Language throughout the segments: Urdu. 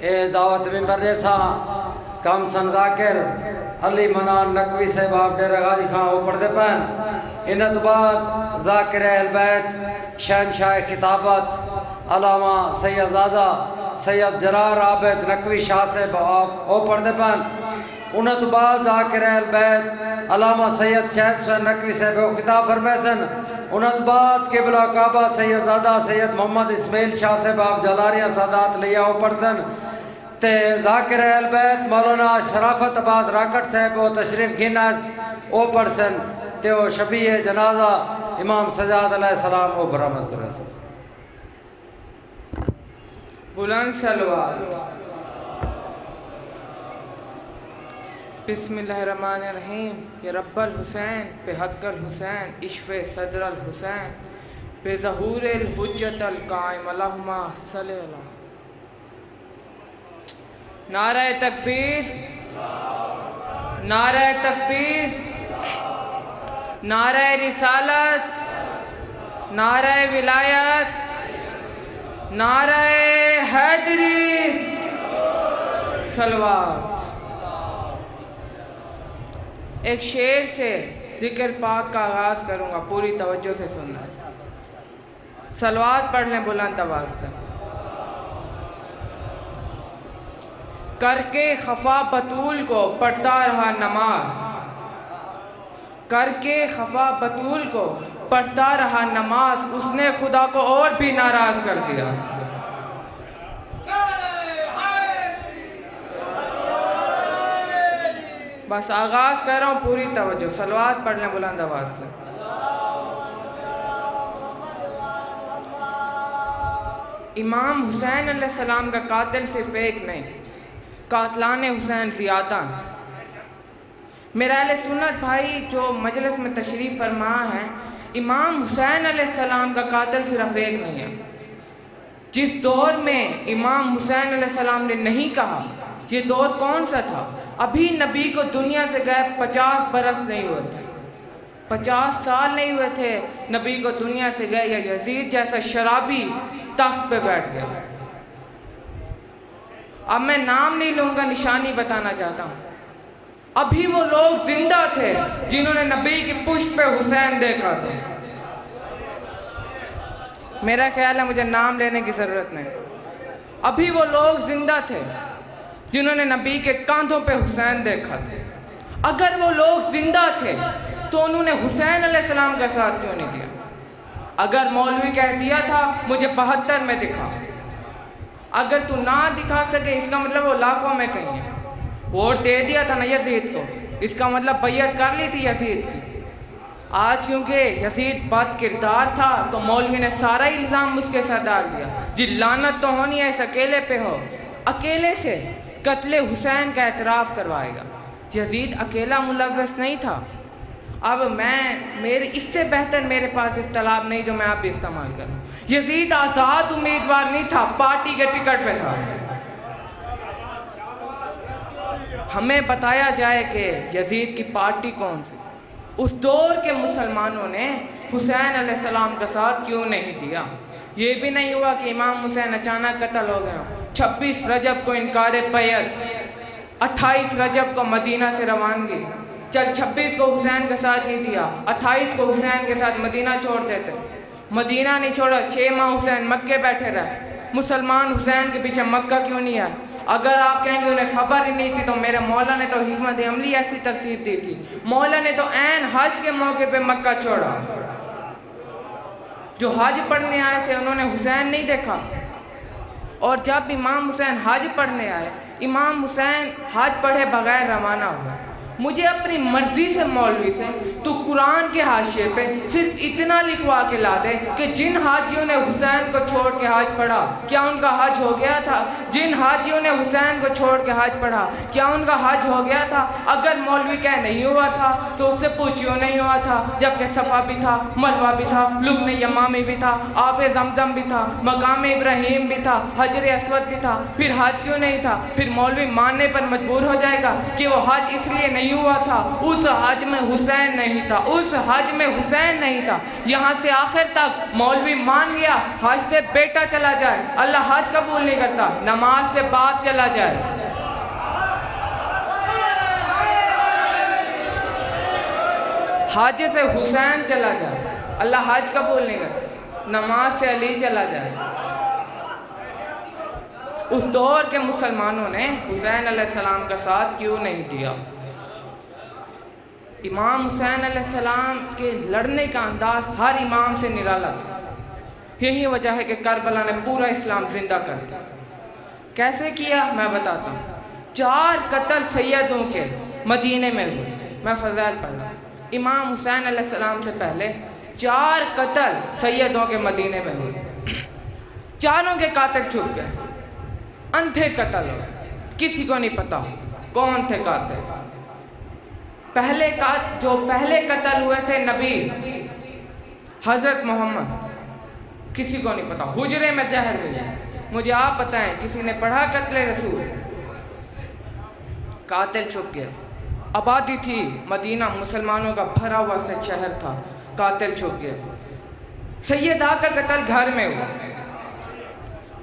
اے دعوت ممبر ریسا کم سن ذاکر علی منان نقوی صاحب آپ ڈیرہ غازی خان وہ پڑھ دے پہن انہوں تو بعد ذاکر اہل بیت شہنشاہ خطابت علامہ سید زادہ سید جرار عابد نقوی شاہ صاحب آپ وہ پڑھ دے پہن انہوں تو بعد ذاکر اہل بیت علامہ سید شہد حسین نقوی صاحب وہ خطاب فرمیسن انہوں تو بعد قبلہ کعبہ سید زادہ سید محمد اسماعیل شاہ صاحب آپ جلاریہ سادات لیا وہ پڑھسن تے ذاکر اہل بیت مولانا شرافت آباد راکٹ صاحب وہ تشریف گھنا وہ پڑھسن تے وہ شبیہ جنازہ امام سجاد علیہ السلام وہ برآمد کرے سن بلند صلوات بسم اللہ الرحمن الرحیم یا رب الحسین پہ حق الحسین عشف صدر الحسین پہ ظہور الحجت القائم اللہم صلی اللہ نعرہ تکبیر نعرہ تکبیر نعرہ رسالت نعرہ ولایت نعرہ حیدری صلوات ایک شعر سے ذکر پاک کا آغاز کروں گا پوری توجہ سے سننا صلوات پڑھ لیں بلند آواز سے کر کے خفا بطول کو پڑھتا رہا نماز کر کے خفا بطول کو پڑھتا رہا نماز اس نے خدا کو اور بھی ناراض کر دیا بس آغاز کر رہا ہوں پوری توجہ صلوات پڑھ لیں بلند آواز سے امام حسین علیہ السلام کا قاتل صرف ایک نہیں قاتلان حسین زیادہ ہیں میرا اہل سنت بھائی جو مجلس میں تشریف فرما ہے امام حسین علیہ السلام کا قاتل صرف ایک نہیں ہے جس دور میں امام حسین علیہ السلام نے نہیں کہا یہ دور کون سا تھا ابھی نبی کو دنیا سے گئے 50 برس نہیں ہوئے تھے 50 سال نہیں ہوئے تھے نبی کو دنیا سے گئے یا یزید جیسا شرابی تخت پہ بیٹھ گیا اب میں نام نہیں لوں گا نشانی بتانا چاہتا ہوں ابھی وہ لوگ زندہ تھے جنہوں نے نبی کی پشت پہ حسین دیکھا تھا میرا خیال ہے مجھے نام لینے کی ضرورت نہیں ابھی وہ لوگ زندہ تھے جنہوں نے نبی کے کاندھوں پہ حسین دیکھا تھا اگر وہ لوگ زندہ تھے تو انہوں نے حسین علیہ السلام کا ساتھ کیوں نہیں دیا اگر مولوی کہہ دیا تھا مجھے 72 میں دکھا اگر تو نہ دکھا سکے اس کا مطلب وہ لاکھوں میں کہیں ہے ووٹ دے دیا تھا نا یزید کو اس کا مطلب بیعت کر لی تھی یزید کی آج کیونکہ یزید بد کردار تھا تو مولوی نے سارا الزام اس کے ساتھ ڈال دیا جی لعنت تو ہونی ہے اس اکیلے پہ ہو اکیلے سے قتل حسین کا اعتراف کروائے گا یزید اکیلا ملوث نہیں تھا اب اس سے بہتر میرے پاس اصطلاح نہیں جو میں آپ بھی استعمال کروں یزید آزاد امیدوار نہیں تھا پارٹی کے ٹکٹ پہ تھا ہمیں بتایا جائے کہ یزید کی پارٹی کون سی اس دور کے مسلمانوں نے حسین علیہ السلام کا ساتھ کیوں نہیں دیا یہ بھی نہیں ہوا کہ امام حسین اچانک قتل ہو گئے 26 رجب کو انکار بیعت 28 رجب کو مدینہ سے روانگی چل 26 کو حسین کے ساتھ نہیں دیا 28 کو حسین کے ساتھ مدینہ چھوڑ دیتے مدینہ نہیں چھوڑا 6 ماہ حسین مکے بیٹھے رہے مسلمان حسین کے پیچھے مکہ کیوں نہیں آئے اگر آپ کہیں گے انہیں خبر ہی نہیں تھی تو میرے مولا نے تو حکمت عملی ایسی ترتیب دی تھی مولا نے تو عین حج کے موقع پہ مکہ چھوڑا جو حج پڑھنے آئے تھے انہوں نے حسین نہیں دیکھا اور جب امام حسین حج پڑھنے آئے امام حسین حج پڑھے بغیر روانہ ہوا مجھے اپنی مرضی سے مولوی سے تو قرآن کے حاشیے پہ صرف اتنا لکھوا کے لا دے کہ جن حاجیوں نے حسین کو چھوڑ کے حج پڑھا کیا ان کا حج ہو گیا تھا جن حاجیوں نے حسین کو چھوڑ کے حج پڑھا کیا ان کا حج ہو گیا تھا اگر مولوی کہہ نہیں ہوا تھا تو اس سے پوچھیوں نہیں ہوا تھا جبکہ صفا بھی تھا مروہ بھی تھا رکن یمامی بھی تھا آب زمزم بھی تھا مقام ابراہیم بھی تھا حجر اسود بھی تھا پھر حج کیوں نہیں تھا پھر مولوی ماننے پر مجبور ہو جائے گا کہ وہ حج اس لیے نہیں نہیں ہوا تھا اس حج میں حسین نہیں تھا، اس حج میں حسین نہیں تھا۔ یہاں سے آخر تک مولوی مان گیا حج سے بیٹا چلا جائے، اللہ حج قبول نہیں کرتا، نماز سے باپ چلا جائے۔ حج سے حسین چلا جائے، اللہ حج قبول نہیں کرتا، نماز سے علی چلا جائے۔ اس دور کے مسلمانوں نے حسین علیہ السلام کا ساتھ کیوں نہیں دیا؟ امام حسین علیہ السلام کے لڑنے کا انداز ہر امام سے نرالا تھا۔ یہی وجہ ہے کہ کربلا نے پورا اسلام زندہ کر دیا۔ کیسے کیا میں بتاتا ہوں۔ 4 قتل سیدوں کے مدینے میں ہوئے، میں فضائل پڑھ رہا ہوں۔ امام حسین علیہ السلام سے پہلے 4 قتل سیدوں کے مدینے میں ہوئے، چاروں کے قاتل چھپ گئے، اندھے قتل ہو، کسی کو نہیں پتا کون تھے قاتل۔ جو پہلے قتل ہوئے تھے نبی حضرت محمد، کسی کو نہیں پتا، حجرے میں زہر ملے، مجھے آپ بتائیں کسی نے پڑھا قتل رسول؟ قاتل چھپ گئے، آبادی تھی مدینہ، مسلمانوں کا بھرا ہوا شہر تھا، قاتل چھپ گئے۔ سیدہ کا قتل گھر میں ہوا،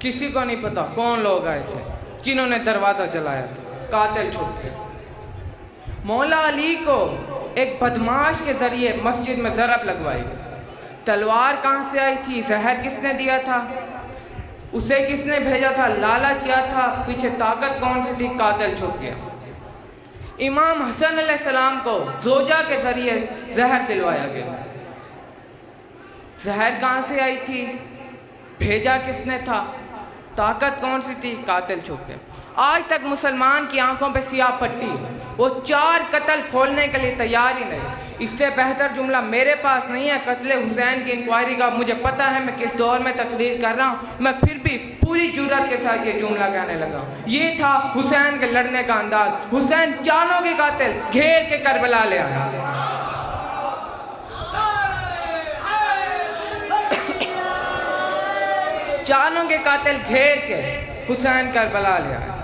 کسی کو نہیں پتا کون لوگ آئے تھے جنہوں نے دروازہ جلایا تھا، قاتل چھپ گئے۔ مولا علی کو ایک بدماش کے ذریعے مسجد میں ضرب لگوائی گئی۔ تلوار کہاں سے آئی تھی؟ زہر کس نے دیا تھا؟ اسے کس نے بھیجا تھا؟ لالچ کیا تھا؟ پیچھے طاقت کون سی تھی؟ قاتل چھپ گیا۔ امام حسن علیہ السلام کو زوجہ کے ذریعے زہر دلوایا گیا۔ زہر کہاں سے آئی تھی؟ بھیجا کس نے تھا؟ طاقت کون سی تھی؟ قاتل چھپ گیا۔ آج تک مسلمان کی آنکھوں پہ سیاہ پٹی، وہ 4 قتل کھولنے کے لیے تیار ہی نہیں۔ اس سے بہتر جملہ میرے پاس نہیں ہے قتل حسین کی انکوائری کا، مجھے پتہ ہے میں کس دور میں تقریر کر رہا ہوں، میں پھر بھی پوری جرات کے ساتھ یہ جملہ کہنے لگا ہوں۔ یہ تھا حسین کے لڑنے کا انداز۔ حسین چاروں کے قاتل گھیر کے کربلا لے آیا۔ چاروں کے قاتل گھیر کے حسین کربلا لے آئے۔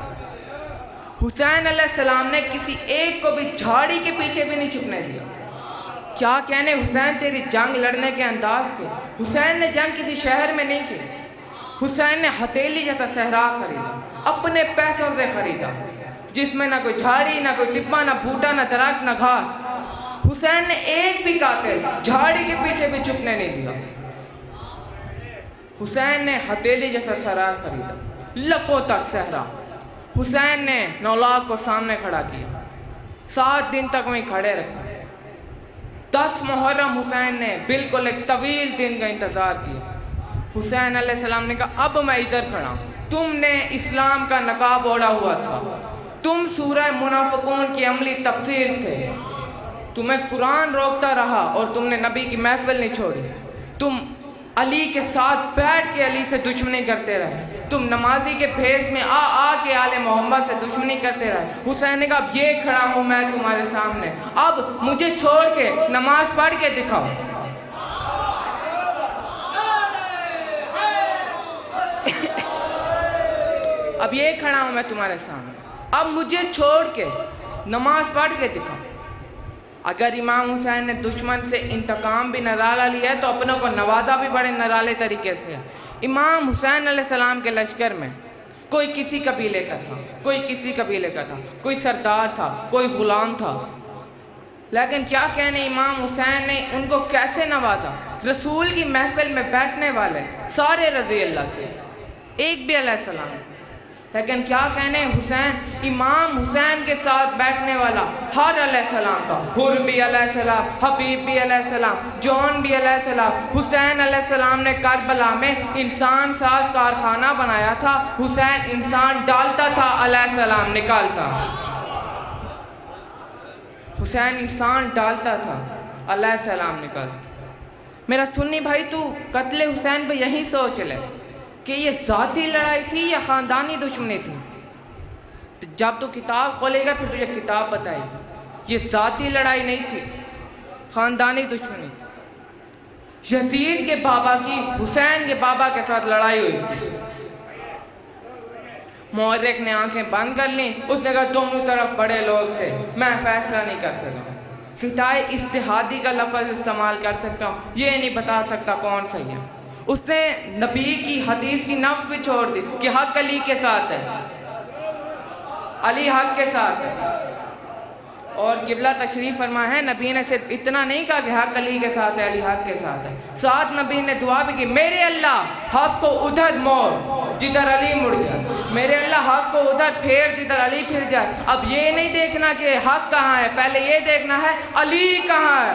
حسین علیہ السلام نے کسی ایک کو بھی جھاڑی کے پیچھے بھی نہیں چھپنے دیا۔ کیا کہنے حسین تیری جنگ لڑنے کے انداز کے۔ حسین نے جنگ کسی شہر میں نہیں کی، حسین نے ہتھیلی جیسا صحرا خریدا، اپنے پیسوں سے خریدا، جس میں نہ کوئی جھاڑی، نہ کوئی ٹپا، نہ بھوٹا، نہ درخت، نہ گھاس۔ حسین نے ایک بھی قاتل جھاڑی کے پیچھے بھی چھپنے نہیں دیا۔ حسین نے ہتھیلی جیسا صحرا خریدا، لکوں تک صحرا۔ حسین نے 9 لاکھ کو سامنے کھڑا کیا، 7 دن تک وہیں کھڑے رکھا۔ 10 محرم حسین نے بالکل ایک طویل دن کا انتظار کیا۔ حسین علیہ السلام نے کہا اب میں ادھر کھڑا ہوں، تم نے اسلام کا نقاب اوڑھا ہوا تھا، تم سورہ منافقون کی عملی تفسیر تھے، تمہیں قرآن روکتا رہا اور تم نے نبی کی محفل نہیں چھوڑی، تم علی کے ساتھ بیٹھ کے علی سے دشمنی کرتے رہے، تم نمازی کے بھیس میں آ کے آل محمد سے دشمنی کرتے رہے۔ حسین نے کہا اب یہ کھڑا ہوں میں تمہارے سامنے، اب مجھے چھوڑ کے نماز پڑھ کے دکھاؤ۔ اب یہ کھڑا ہوں میں تمہارے سامنے، اب مجھے چھوڑ کے نماز پڑھ کے دکھاؤ۔ اگر امام حسین نے دشمن سے انتقام بھی نرالا لیا ہے تو اپنوں کو نوازا بھی بڑے نرالے طریقے سے ہے۔ امام حسین علیہ السلام کے لشکر میں کوئی کسی قبیلے کا تھا، کوئی کسی قبیلے کا تھا، کوئی سردار تھا، کوئی غلام تھا، لیکن کیا کہنے امام حسین نے ان کو کیسے نوازا۔ رسول کی محفل میں بیٹھنے والے سارے رضی اللہ تھے، ایک بھی علیہ السلام، لیکن کیا کہنے حسین، امام حسین کے ساتھ بیٹھنے والا ہر علیہ السلام کا، حر بھی علیہ السلام، حبیب بھی علیہ السلام، جون بھی علیہ السلام۔ حسین علیہ السلام نے کربلا میں انسان ساز کارخانہ بنایا تھا، حسین انسان ڈالتا تھا، علیہ السلام نکالتا۔ حسین انسان ڈالتا تھا، علیہ السلام نکالتا۔ میرا سنی بھائی تو قتل حسین پہ یہی سوچ لے کہ یہ ذاتی لڑائی تھی یا خاندانی دشمنی تھی۔ جب تو کتاب کھولے گا پھر تجھے کتاب بتائے گی، یہ ذاتی لڑائی نہیں تھی، خاندانی دشمنی تھی۔ یزید کے بابا کی حسین کے بابا کے ساتھ لڑائی ہوئی تھی۔ مورخ نے آنکھیں بند کر لیں، اس نے کہا دونوں طرف بڑے لوگ تھے، میں فیصلہ نہیں کر سکا۔ خطائے اجتہادی کا لفظ استعمال کر سکتا ہوں، یہ نہیں بتا سکتا کون صحیح ہے۔ اس نے نبی کی حدیث کی نفی بھی چھوڑ دی کہ حق علی کے ساتھ ہے، علی حق کے ساتھ ہے، اور قبلہ تشریف فرما ہے نبی نے صرف اتنا نہیں کہا کہ حق علی کے ساتھ ہے، علی حق کے ساتھ ہے، ساتھ نبی نے دعا بھی کی، میرے اللہ حق کو ادھر موڑ جدھر علی مڑ جائے، میرے اللہ حق کو ادھر پھیر جدھر علی پھر جائے۔ اب یہ نہیں دیکھنا کہ حق کہاں ہے، پہلے یہ دیکھنا ہے علی کہاں ہے،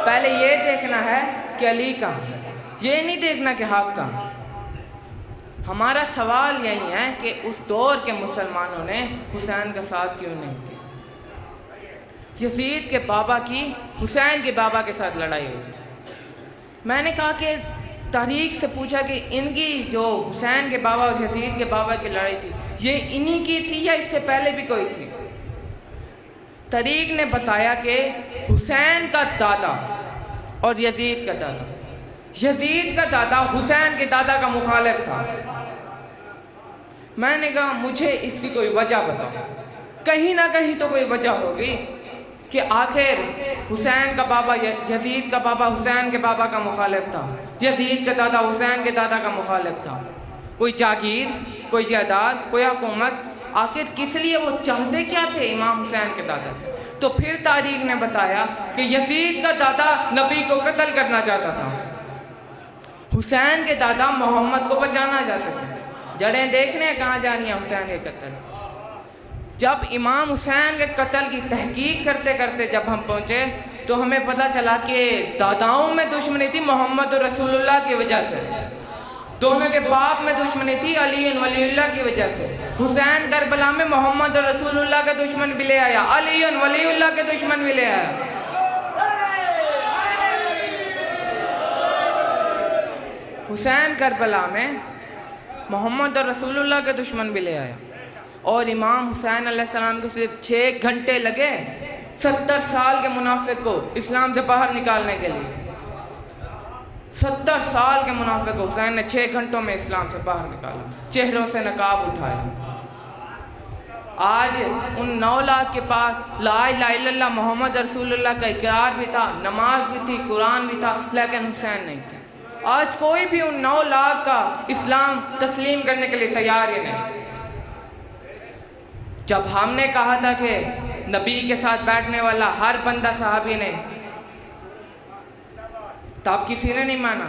پہلے یہ دیکھنا ہے کہ علی کہاں ہے، یہ نہیں دیکھنا کہ حق کہاں۔ ہمارا سوال یہی ہے کہ اس دور کے مسلمانوں نے حسین کا ساتھ کیوں نہیں دیا؟ یزید کے بابا کی حسین کے بابا کے ساتھ لڑائی ہوئی تھی۔ میں نے کہا کہ تاریخ سے پوچھا کہ ان کی جو حسین کے بابا اور یزید کے بابا کی لڑائی تھی یہ انہی کی تھی یا اس سے پہلے بھی کوئی تھی؟ تاریخ نے بتایا کہ حسین کا دادا اور یزید کا دادا، یزید کا دادا حسین کے دادا کا مخالف تھا۔ میں نے کہا مجھے اس کی کوئی وجہ بتاؤ، کہیں نہ کہیں تو کوئی وجہ ہوگی کہ آخر حسین کا بابا یزید کا بابا حسین کے بابا کا مخالف تھا، یزید کا دادا حسین کے دادا کا مخالف تھا، کوئی جاگیر، کوئی جائیداد، کوئی حکومت، آخر کس لیے وہ چاہتے کیا تھے امام حسین کے دادا سے؟ تو پھر تاریخ نے بتایا کہ یزید کا دادا نبی کو قتل کرنا چاہتا تھا، حسین کے دادا محمد کو بچانا چاہتے تھے۔ جڑیں دیکھنے کہاں جانی ہے حسین کے قتل۔ جب امام حسین کے قتل کی تحقیق کرتے کرتے جب ہم پہنچے تو ہمیں پتہ چلا کہ داداؤں میں دشمنی تھی محمد رسول اللہ کی وجہ سے، دونوں کے باپ میں دشمنی تھی علی ولی اللہ کی وجہ سے۔ حسین کربلا میں محمد رسول اللہ کے دشمن بھی لے آیا، علی ولی اللہ کے دشمن بھی لے آیا۔ حسین کربلا میں محمد رسول اللہ کے دشمن بھی لے آیا، اور امام حسین علیہ السلام کو صرف 6 گھنٹے لگے 70 سال کے منافق کو اسلام سے باہر نکالنے کے لیے۔ 70 سال کے منافق کو حسین نے 6 گھنٹوں میں اسلام سے باہر نکالا، چہروں سے نقاب اٹھایا۔ آج ان 9 لاکھ کے پاس لا الہ الا اللہ محمد رسول اللہ کا اقرار بھی تھا، نماز بھی تھی، قرآن بھی تھا، لیکن حسین نہیں تھے۔ آج کوئی بھی ان 9 لاکھ کا اسلام تسلیم کرنے کے لیے تیار ہی نہیں۔ جب ہم نے کہا تھا کہ نبی کے ساتھ بیٹھنے والا ہر بندہ صحابی نہیں، تب کسی نے نہیں مانا۔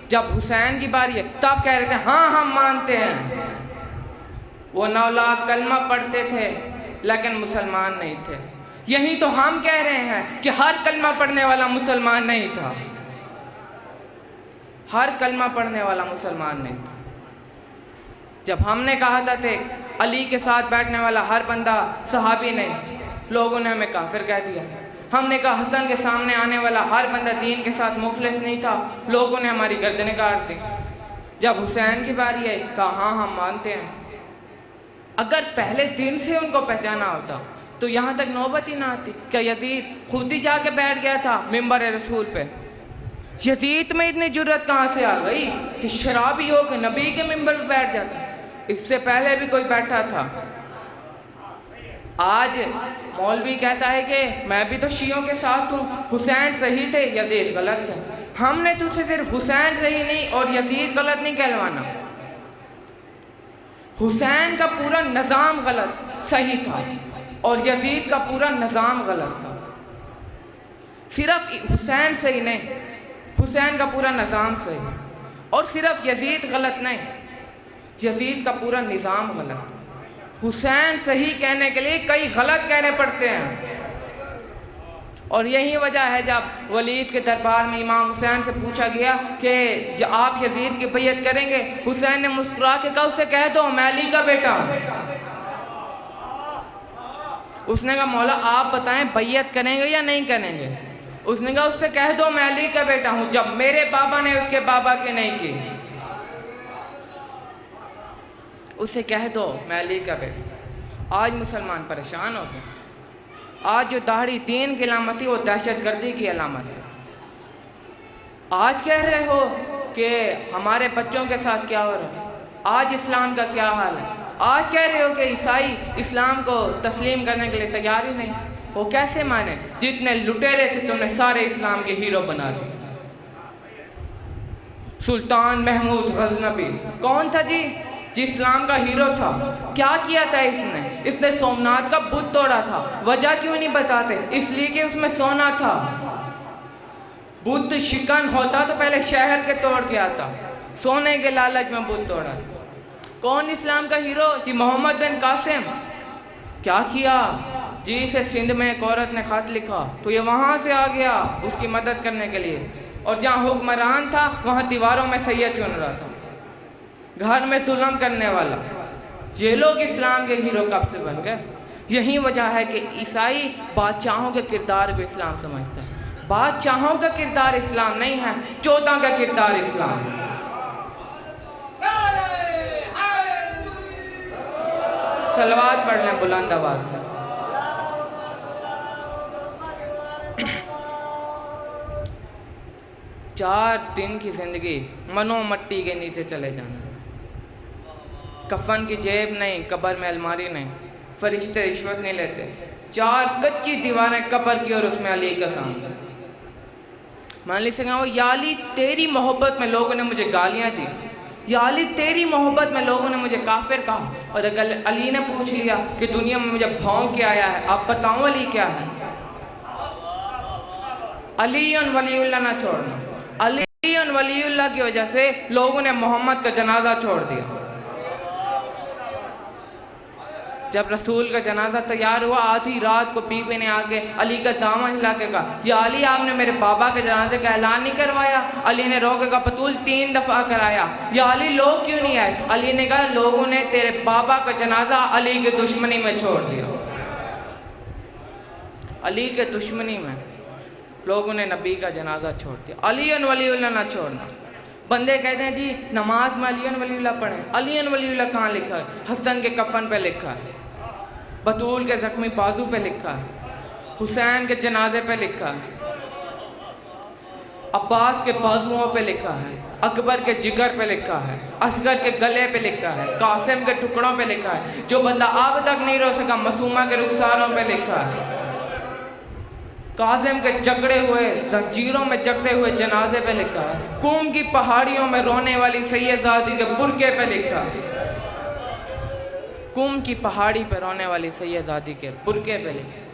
جب حسین کی باری ہے تب کہہ رہے تھے ہاں ہم مانتے ہیں۔ وہ 9 لاکھ کلمہ پڑھتے تھے لیکن مسلمان نہیں تھے۔ یہی تو ہم کہہ رہے ہیں کہ ہر کلمہ پڑھنے والا مسلمان نہیں تھا، ہر کلمہ پڑھنے والا مسلمان نہیں تھا۔ جب ہم نے کہا تھا کہ علی کے ساتھ بیٹھنے والا ہر بندہ صحابی نہیں، لوگوں نے ہمیں کافر کہہ دیا۔ ہم نے کہا حسن کے سامنے آنے والا ہر بندہ دین کے ساتھ مخلص نہیں تھا، لوگوں نے ہماری گردنیں کاٹ دی۔ جب حسین کی باری آئی کہا ہاں ہم مانتے ہیں۔ اگر پہلے دن سے ان کو پہچانا ہوتا تو یہاں تک نوبت ہی نہ آتی۔ کیا یزید خود ہی جا کے بیٹھ گیا تھا منبر رسول پہ؟ یزید میں اتنی جرت کہاں سے آ گئی کہ شرابی ہو کے نبی کے منبر پہ بیٹھ جاتا؟ اس سے پہلے بھی کوئی بیٹھا تھا۔ آج مولوی کہتا ہے کہ میں بھی تو شیعوں کے ساتھ ہوں، حسین صحیح تھے یزید غلط تھے۔ ہم نے تجھ سے صرف حسین صحیح نہیں اور یزید غلط نہیں کہلوانا، حسین کا پورا نظام غلط صحیح تھا اور یزید کا پورا نظام غلط تھا۔ صرف حسین صحیح نہیں، حسین کا پورا نظام صحیح، اور صرف یزید غلط نہیں، یزید کا پورا نظام غلط۔ حسین صحیح کہنے کے لیے کئی غلط کہنے پڑتے ہیں، اور یہی وجہ ہے جب ولید کے دربار میں امام حسین سے پوچھا گیا کہ آپ یزید کی بیعت کریں گے، حسین نے مسکرا کے کہا اسے کہہ دو میں علی کا بیٹا ہوں۔ اس نے کہا مولا آپ بتائیں بیعت کریں گے یا نہیں کریں گے؟ اس نے کہا اس سے کہہ دو میں علی کا بیٹا ہوں، جب میرے بابا نے اس کے بابا کی نہیں کی، اسے کہہ دو میں علی کا بیٹا۔ آج مسلمان پریشان ہو گئے۔ آج جو داڑھی دین کی علامت تھی وہ دہشت گردی کی علامت ہے۔ آج کہہ رہے ہو کہ ہمارے بچوں کے ساتھ کیا ہو رہا ہے، آج اسلام کا کیا حال ہے. آج کہہ رہے ہو کہ عیسائی اسلام کو تسلیم کرنے کے لیے تیار ہی نہیں. وہ کیسے مانے؟ جتنے لٹیرے تھے تم نے سارے اسلام کے ہیرو بنا دیے. سلطان محمود غزنوی کون تھا جی اسلام کا ہیرو تھا؟ کیا کیا تھا اس نے سومناتھ کا بت توڑا تھا. وجہ کیوں نہیں بتاتے؟ اس لیے کہ اس میں سونا تھا. بت شکن ہوتا تو پہلے شہر کے توڑ کے آتا، سونے کے لالچ میں بت توڑا. کون اسلام کا ہیرو؟ جی محمد بن قاسم. کیا کیا جی؟ اسے سندھ میں ایک عورت نے خط لکھا تو یہ وہاں سے آ گیا اس کی مدد کرنے کے لیے، اور جہاں حکمران تھا وہاں دیواروں میں سید چن رہا تھا، گھر میں ظلم کرنے والا. یہ لوگ اسلام کے ہیرو کب سے بن گئے؟ یہی وجہ ہے کہ عیسائی بادشاہوں کے کردار کو اسلام سمجھتا ہے. بادشاہوں کا کردار اسلام نہیں ہے، چودھا کا کردار اسلام ہے. صلوات پڑھ لیں بلند آواز سے. چار دن کی زندگی منو مٹی کے نیچے چلے جانا. کفن کی جیب نہیں، قبر میں الماری نہیں، فرشتے رشوت نہیں لیتے. 4 کچی دیواریں قبر کی اور اس میں علی کا سامنے. مان لی سکھا یا علی تیری محبت میں لوگوں نے مجھے گالیاں دی، یا علی تیری محبت میں لوگوں نے مجھے کافر کہا. اور اگر علی نے پوچھ لیا کہ دنیا میں مجھے بھونک کے آیا ہے، آپ بتاؤں علی کیا ہے؟ علی ولی اللہ نہ چھوڑنا. علی ولی اللہ کی وجہ سے لوگوں نے محمد کا جنازہ چھوڑ دیا. جب رسول کا جنازہ تیار ہوا، آدھی رات کو بی بی نے آ کے علی کا دامن ہلا کے کہا یا علی آپ نے میرے بابا کے جنازے کا اعلان نہیں کروایا؟ علی نے رو کے کہا بطول 3 دفعہ کرایا. یا علی لوگ کیوں نہیں آئے؟ علی نے کہا لوگوں نے تیرے بابا کا جنازہ علی کے دشمنی میں چھوڑ دیا. علی کے دشمنی میں لوگوں نے نبی کا جنازہ چھوڑ دیا. علی ولی اللہ نہ چھوڑنا. بندے کہتے ہیں جی نماز میں علی ولی اللہ پڑھیں. علی ولی اللہ کہاں لکھا ہے؟ حسن کے کفن پہ لکھا ہے، بطول کے زخمی بازو پہ لکھا ہے، حسین کے جنازے پہ لکھا ہے، عباس کے بازوؤں پہ لکھا ہے، اکبر کے جگر پہ لکھا ہے، اصغر کے گلے پہ لکھا ہے، قاسم کے ٹکڑوں پہ لکھا ہے. جو بندہ اب تک نہیں رو سکا معصومہ کے رخساروں پہ لکھا ہے، قاسم کے جکڑے ہوئے زنجیروں میں جکڑے ہوئے جنازے پہ لکھا ہے، قوم کی پہاڑیوں میں رونے والی سید زادی کے برقعے پہ لکھا ہے، قوم کی پہاڑی پہ رونے والی سید زادی کے برقعے پہ لکھا ہے.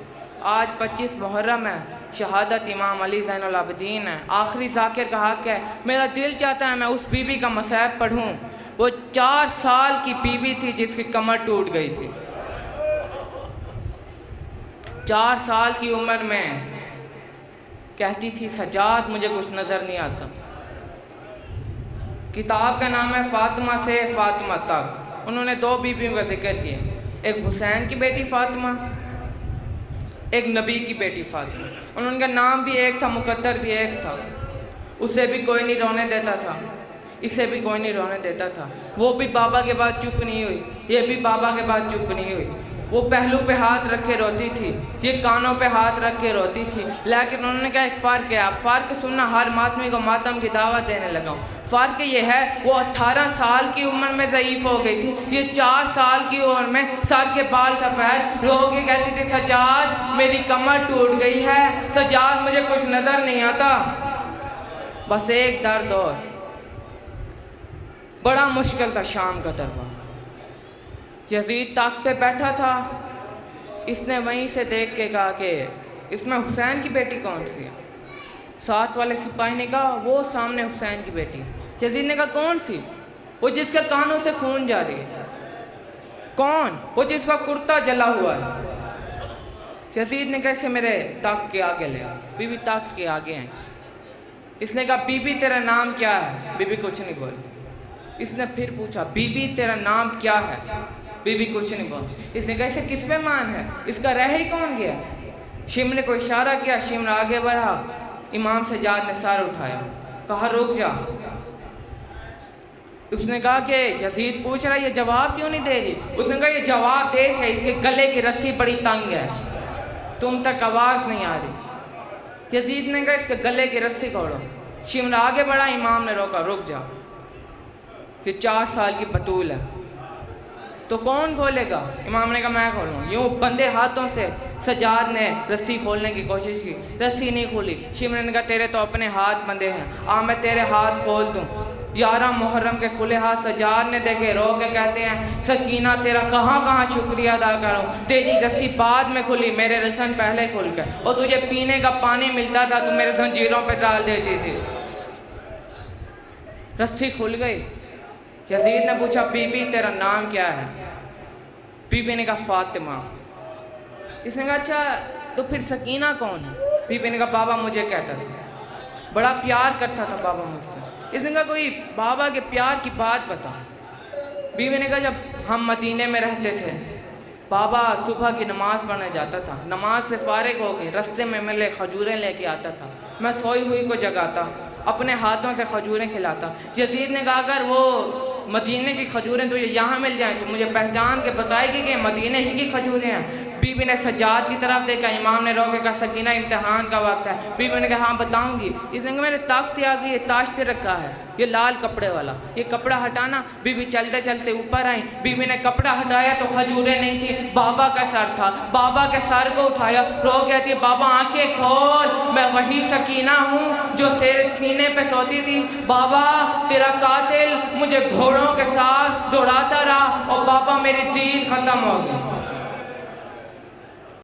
آج 25 محرم ہے، شہادت امام علی زین العابدین ہے، آخری ذاکر کا حق ہے. میرا دل چاہتا ہے میں اس بی بی کا مصائب پڑھوں. وہ 4 سال کی بی بی تھی جس کی کمر ٹوٹ گئی تھی. 4 سال کی عمر میں کہتی تھی سجاد مجھے کچھ نظر نہیں آتا. کتاب کا نام ہے فاطمہ سے فاطمہ تک. انہوں نے 2 بیویوں کا ذکر کیا، ایک حسین کی بیٹی فاطمہ، ایک نبی کی بیٹی فاطمہ. ان کا نام بھی ایک تھا، مقدر بھی ایک تھا. اسے بھی کوئی نہیں رونے دیتا تھا، اسے بھی کوئی نہیں رونے دیتا تھا. وہ بھی بابا کے بعد چپ نہیں ہوئی، یہ بھی بابا کے بعد چپ نہیں ہوئی. وہ پہلو پہ ہاتھ رکھ کے روتی تھی، یہ کانوں پہ ہاتھ رکھ کے روتی تھی. لیکن انہوں نے کہا ایک فرق ہے، آپ فرق سننا، ہر ماتمی کو ماتم کی دعوت دینے لگا ہوں. فرق یہ ہے وہ 18 سال کی عمر میں ضعیف ہو گئی تھی، یہ 4 سال کی عمر میں سر کے بال سفید، رو کے کہتی تھی سجاد میری کمر ٹوٹ گئی ہے، سجاد مجھے کچھ نظر نہیں آتا. بس ایک درد اور. بڑا مشکل تھا شام کا دربار. یزید تخت پہ بیٹھا تھا، اس نے وہیں سے دیکھ کے کہا کہ اس میں حسین کی بیٹی کون سی ہے؟ ساتھ والے سپاہی نے کہا وہ سامنے حسین کی بیٹی. یزید نے کہا کون سی؟ وہ جس کے کانوں سے خون جاری ہے. کون؟ وہ جس کا کرتا جلا ہوا ہے. یزید نے کہا اسے میرے تخت کے آگے لے. بی بی تخت کے آگے ہیں. اس نے کہا بی بی تیرا نام کیا ہے؟ بی بی کچھ نہیں بولی. اس نے پھر پوچھا بی بی تیرا نام کیا ہے؟ بی بی کچھ نہیں بولی. اس نے کہا اسے کس پہ مان ہے؟ اس کا رہ ہی کون گیا؟ شمر نے کوئی اشارہ کیا، شمر آگے بڑھا. امام سجاد نے سر اٹھایا، کہا رک جا. اس نے کہا کہ یزید پوچھ رہا ہے یہ جواب کیوں نہیں دے رہی؟ اس نے کہا یہ جواب دے ہے، اس کے گلے کی رسی بڑی تنگ ہے، تم تک آواز نہیں آ رہی. یزید نے کہا اس کے گلے کی رسی کھولو. شمر آگے بڑھا, امام نے روکا, رک جا, یہ 4 سال کی بطول ہے, تو کون کھولے گا؟ امام نے کہا میں کھولوں. یوں بندے ہاتھوں سے سجاد نے رسی کھولنے کی کوشش کی, رسی نہیں کھولی. شمر نے کہا تیرے تو اپنے ہاتھ بندے ہیں, میں تیرے ہاتھ کھول دوں. 11 محرم کے کھلے ہاتھ سجاد نے دیکھے, رو کے کہتے ہیں سکینہ تیرا کہاں کہاں شکریہ ادا کروں, تیری رسی بعد میں کھلی, میرے رسن پہلے کھل گئے, اور تجھے پینے کا پانی ملتا تھا تو میرے زنجیروں پہ ڈال دیتی تھی. رسی کھل گئی. یزید نے پوچھا بی بی تیرا نام کیا ہے؟ بی بی نے کہا فاطمہ. اس نے کہا اچھا تو پھر سکینہ کون ہے؟ بی بی نے کہا بابا مجھے کہتا تھا, بڑا پیار کرتا تھا بابا مجھ سے. اس نے کہا کوئی بابا کے پیار کی بات بتا. بی بی نے کہا جب ہم مدینے میں رہتے تھے, بابا صبح کی نماز پڑھنے جاتا تھا, نماز سے فارغ ہو کے رستے میں ملے کھجوریں لے کے آتا تھا, میں سوئی ہوئی کو جگاتا, اپنے ہاتھوں سے کھجوریں کھلاتا. یزید نے کہا اگر وہ مدینے کی کھجوریں تجھے یہاں مل جائیں تو مجھے پہچان کے بتائے گی کہ مدینے ہی کی کھجوریں ہیں. بی بی نے سجاد کی طرف دیکھا, امام نے رو کے کہا سکینہ امتحان کا وقت ہے. بی بی نے کہا ہاں بتاؤں گی. اس نے کہا میرے طاقت آ گئی, یہ تاشتے رکھا ہے, یہ لال کپڑے والا, یہ کپڑا ہٹانا. بی بی چلتے چلتے اوپر آئیں, بی بی نے کپڑا ہٹایا تو کھجوریں نہیں تھی, بابا کا سر تھا. بابا کے سر کو اٹھایا, رو کہتی ہے بابا آنکھیں کھول, میں وہی سکینہ ہوں جو سینے پہ سوتی تھی. بابا تیرا قاتل مجھے گھوڑوں کے ساتھ دوڑاتا رہا اور بابا میری دید ختم ہو گئی.